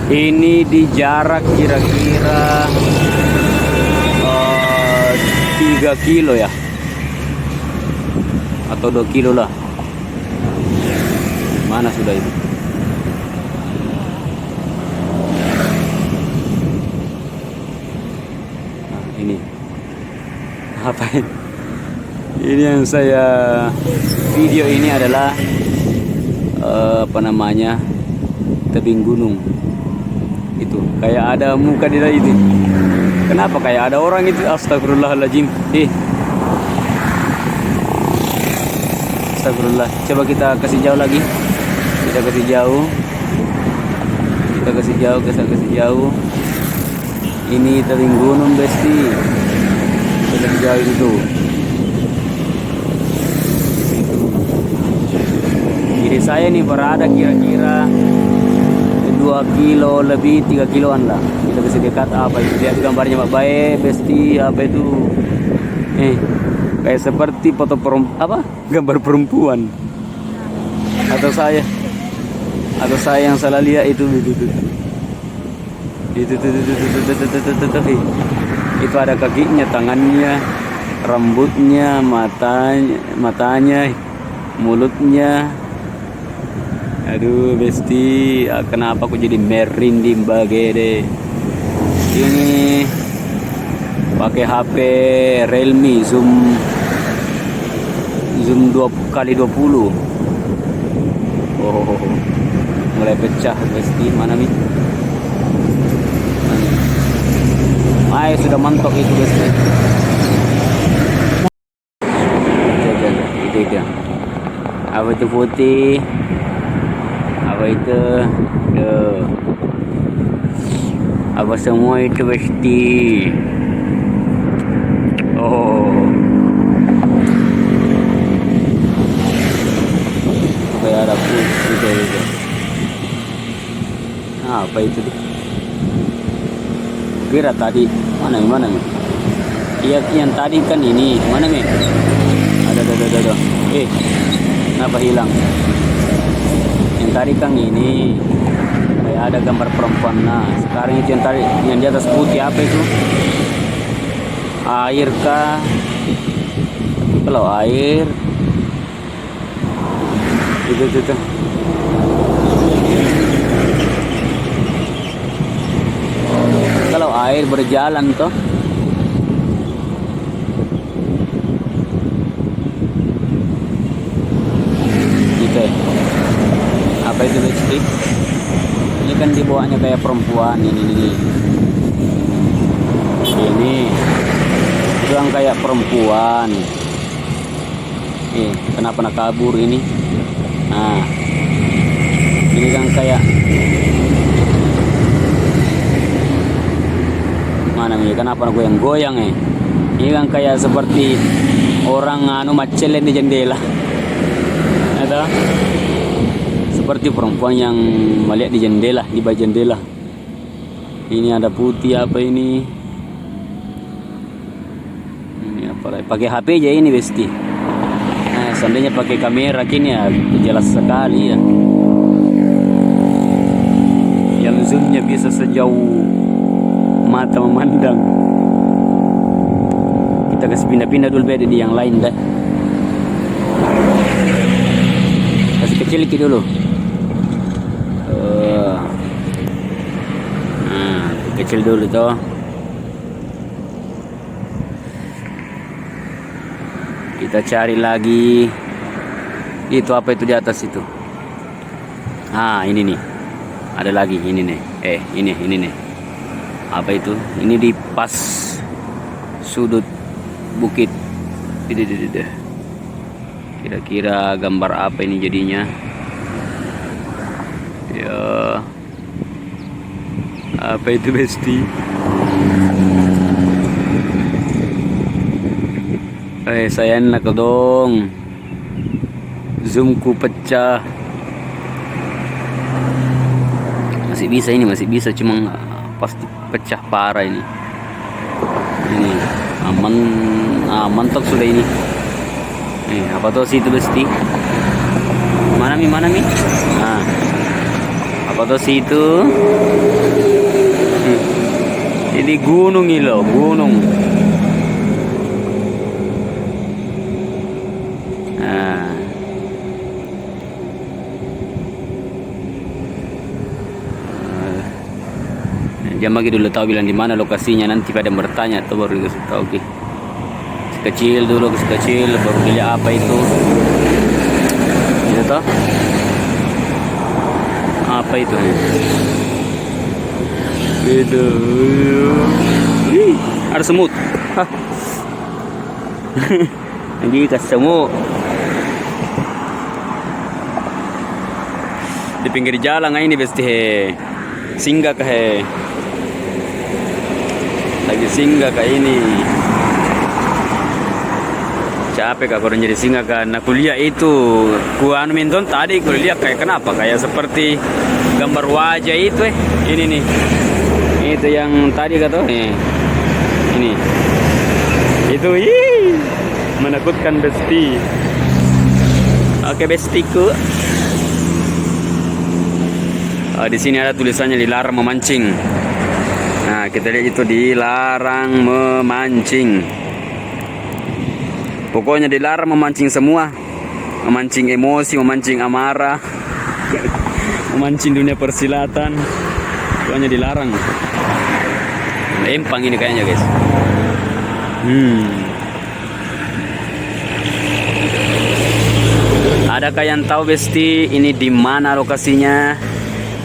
Ini di jarak kira-kira 3 kilo ya, atau 2 kilo lah. Mana sudah itu? Nah, ini apa ini? Ini yang saya video ini adalah apa namanya, tebing gunung. Itu kayak ada muka di itu. Kenapa kayak ada orang itu? Astagfirullahaladzim. Astagfirullah. Coba kita kasih jauh lagi. Kita kasih jauh. Kita kasih jauh, kasih jauh. Ini tebing gunung, Besti. Kita kasih jauh itu. Jadi saya nih berada kira-kira 2 kilo lebih, 3 kiloan lah. Kita kasih dekat. Apa itu? Lihat gambarnya Pak Bae, Besti. Apa itu? Kayak seperti foto gambar perempuan. Atau saya yang salah lihat itu. Itu ada kakinya, tangannya, rambutnya, matanya, mulutnya. Aduh, Besti, kenapa aku jadi merinding bagede? Ini pakai HP Realme zoom 2x20. Oh, mulai pecah, Besti. Mana nih? Sudah mantok itu, Besti. Itu dia. Apa itu putih? Apa itu? Apa semua itu, Besti? Oh, kayak ada putih itu. Apa itu? Kira tadi mana nih? Iya, yang tadi kan ini mana nih? Ada. Kenapa hilang? Yang tadi kan ini kayak ada gambar perempuan. Nah, sekarang itu yang tadi yang di atas putih, apa itu? Air kah? Kalau air itu. Kalau air berjalan toh. Gitu. Apa itu, Besti? Ini kan dibawanya kayak perempuan ini. Ini yang kayak perempuan. Kenapa nak kabur ini? Nah, ini kan kayak mana nih? Kenapa goyang-goyang? Ini kan kayak seperti orang macelen di jendela. Ada seperti perempuan yang melihat di jendela, di bawah jendela. Ini ada putih, apa ini? Pakai HP aja ini, Besti. Nah, seandainya pakai kamera kini ya jelas sekali ya. Yang zoomnya bisa sejauh mata memandang. Kita kasih pindah-pindah dulu beda di yang lain dah. Kasih kecil dulu. Kecil dulu toh. Kita cari lagi. Itu apa itu di atas itu? Ini nih. Ada lagi ini nih. Ini nih. Apa itu? Ini di pas sudut bukit. Kira-kira gambar apa ini jadinya? Ya. Apa itu, Besti? Saya enak dong. Zoomku pecah. Masih bisa, cuma pasti pecah parah ini. Ini mantap sudah ini. Apa tuh situ, Besti? Mana mi? Nah, apa Foto situ. Ini gunung ini loh, gunung. Nah. Dia bagi dulu tahu bilang di mana lokasinya, nanti pada bertanya tuh baru dikasih tahu. Oke. Kecil dulu, kecil baru dilihat apa itu. Gitu toh. Apa itu? Itu. Ada semut. Lagi kasih semut. Di pinggir jalan ini besti he. Singgah ke he. Lagi singgah ke ini. Capek kak kalau jadi singgah karena kuliah itu kuan minton tadi kuliah kayak kenapa kayak seperti gambar wajah itu ini nih itu yang tadi kata nih ini itu menakutkan besti. Oke bestiku. Di sini ada tulisannya dilarang memancing. Nah kita lihat itu dilarang memancing. Pokoknya dilarang memancing semua. Memancing emosi, memancing amarah. Memancing dunia persilatan. Pokoknya dilarang. Empang ini kayaknya guys. Adakah yang tahu besti ini di mana lokasinya?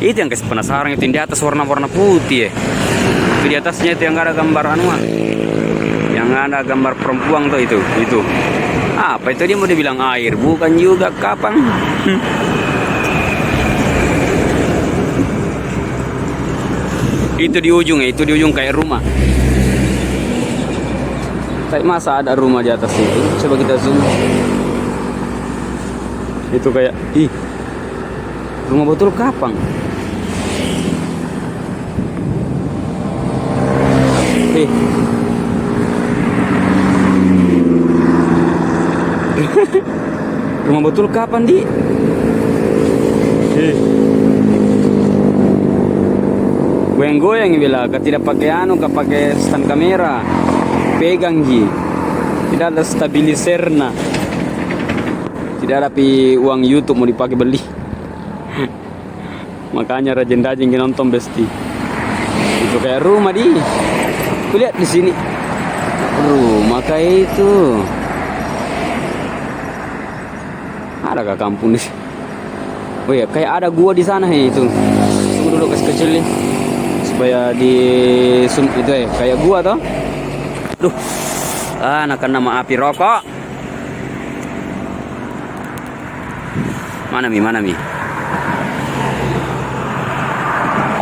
Itu yang guys penasaran, itu yang di atas warna-warna putih ya. Itu di atasnya itu yang ada gambar anuan. Yang ada gambar perempuan tuh itu. Apa itu dia mau dibilang air? Bukan juga kapang. Itu di ujung ya, itu di ujung kayak rumah. Tapi masa ada rumah di atas itu? Coba kita zoom. Itu kayak, rumah betul kapang. Rumah betul kapan di? Goyang-goyang bila, tidak pakai pakai stand kamera, pegang ji, tidak ada stabiliserna, tidak ada uang YouTube mau dipakai beli, makanya rajin-rajin nonton besti. Itu kayak rumah di, lihat di sini, rumah kayak itu. Ada kah kampung nih? Oh ya, kayak ada gua di sana itu. Tunggu dulu kecil nih, supaya di itu kayak gua toh. Duh, nakan nama api rokok. Mana mi?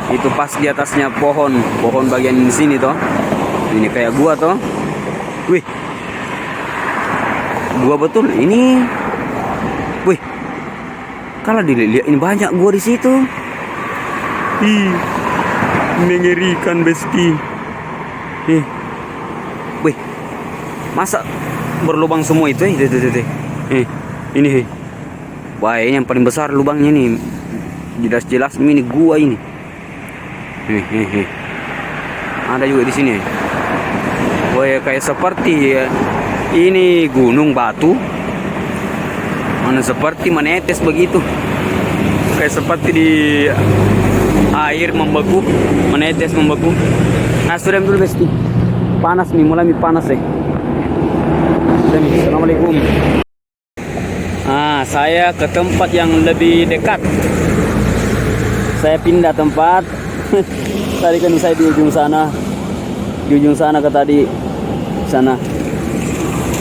Itu pas di atasnya pohon bagian sini toh. Ini kayak gua toh. Wih, gua betul ini. Wih, kalau dilihat ini banyak gua di situ. Mengerikan besti. Wih, masa berlubang semua itu? Ini. Wah, ini yang paling besar lubangnya nih. Jelas ini gua ini. Ada juga di sini. Wah, kayak seperti ini gunung batu. Mana seperti menetes begitu, kayak seperti di air membeku, menetes membeku. Nah sudah dulu besti, panas nih, mulai panas Assalamualaikum. Saya ke tempat yang lebih dekat. Saya pindah tempat. Tadi kan saya di ujung sana ke tadi sana.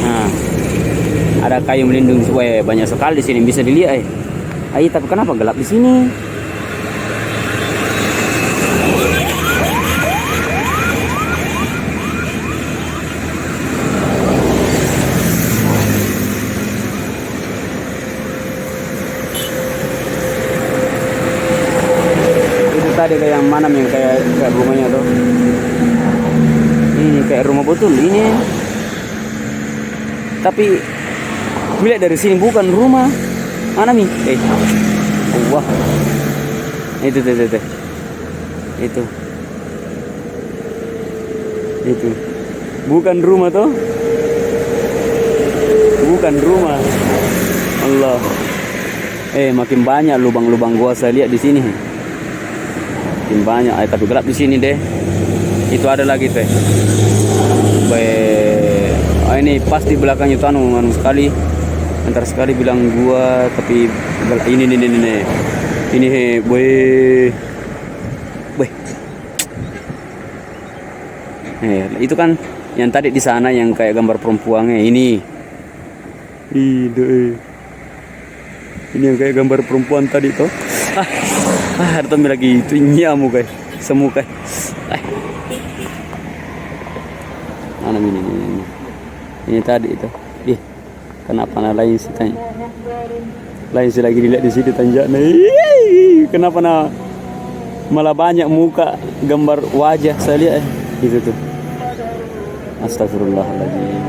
Nah, ada kayu melindungi supaya banyak sekali di sini bisa dilihat. Tapi kenapa gelap di sini? Itu tadi kayak yang mana yang kayak rumahnya tuh? Ini kayak rumah betul ini. Tapi lihat dari sini bukan rumah. Mana mi? Wah. Itu. Itu. Itu. Bukan rumah toh? Bukan rumah. Allah. Makin banyak lubang-lubang gua saya lihat di sini. Makin banyak, tapi gelap di sini deh. Itu ada lagi teh. Ini pasti belakangnya tuh anu sekali. Antar sekali bilang gua, tapi ini. Ini boy. Itu kan yang tadi di sana yang kayak gambar perempuannya ini. Ini yang kayak gambar perempuan tadi toh. Ada tambah lagi itu nyamuk guys, semut guys. Mana ini. Ini tadi itu. Kenapa lain sih tanya? Lain sih lagi dilihat di sini tanjaknya. Kenapa malah banyak muka gambar wajah saya lihat itu tuh. Astagfirullahaladzim.